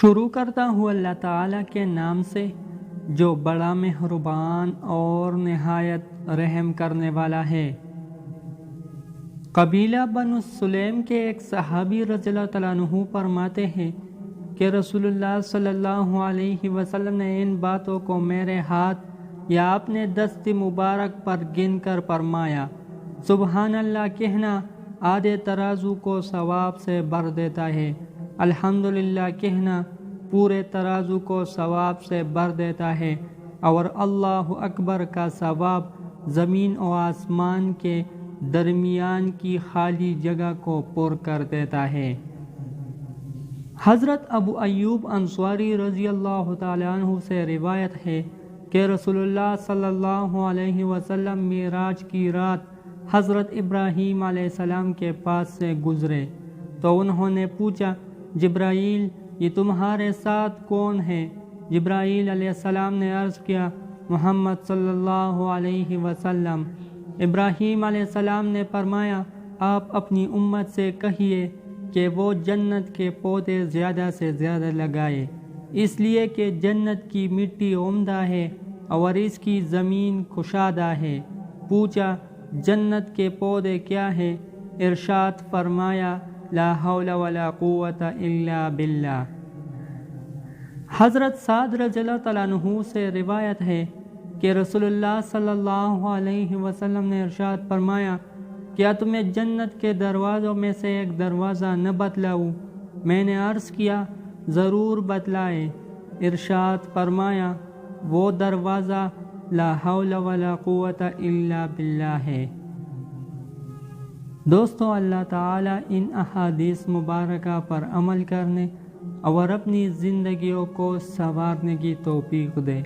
شروع کرتا ہوں اللہ تعالیٰ کے نام سے جو بڑا مہربان اور نہایت رحم کرنے والا ہے۔ قبیلہ بنو سلیم کے ایک صحابی رضی اللہ تعالیٰ عنہ فرماتے ہیں کہ رسول اللہ صلی اللہ علیہ وسلم نے ان باتوں کو میرے ہاتھ یا اپنے دست مبارک پر گن کر فرمایا: سبحان اللہ کہنا آدھے ترازو کو ثواب سے بھر دیتا ہے، الحمدللہ کہنا پورے ترازو کو ثواب سے بھر دیتا ہے، اور اللہ اکبر کا ثواب زمین و آسمان کے درمیان کی خالی جگہ کو پر کر دیتا ہے۔ حضرت ابو ایوب انصاری رضی اللہ تعالیٰ عنہ سے روایت ہے کہ رسول اللہ صلی اللہ علیہ وسلم معراج کی رات حضرت ابراہیم علیہ السلام کے پاس سے گزرے تو انہوں نے پوچھا: جبرائیل، یہ تمہارے ساتھ کون ہے؟ جبرائیل علیہ السلام نے عرض کیا: محمد صلی اللہ علیہ وسلم۔ ابراہیم علیہ السلام نے فرمایا: آپ اپنی امت سے کہیے کہ وہ جنت کے پودے زیادہ سے زیادہ لگائے، اس لیے کہ جنت کی مٹی عمدہ ہے اور اس کی زمین کشادہ ہے۔ پوچھا: جنت کے پودے کیا ہیں؟ ارشاد فرمایا: لا حول ولا قوت الا باللہ۔ حضرت سعد رضی اللہ تعالیٰ عنہ سے روایت ہے کہ رسول اللہ صلی اللہ علیہ وسلم نے ارشاد فرمایا: کیا تمہیں جنت کے دروازوں میں سے ایک دروازہ نہ بتلاؤں؟ میں نے عرض کیا: ضرور بتلائے۔ ارشاد فرمایا: وہ دروازہ لا حول ولا قوت الا باللہ ہے۔ دوستو، اللہ تعالیٰ ان احادیث مبارکہ پر عمل کرنے اور اپنی زندگیوں کو سنوارنے کی توفیق دے۔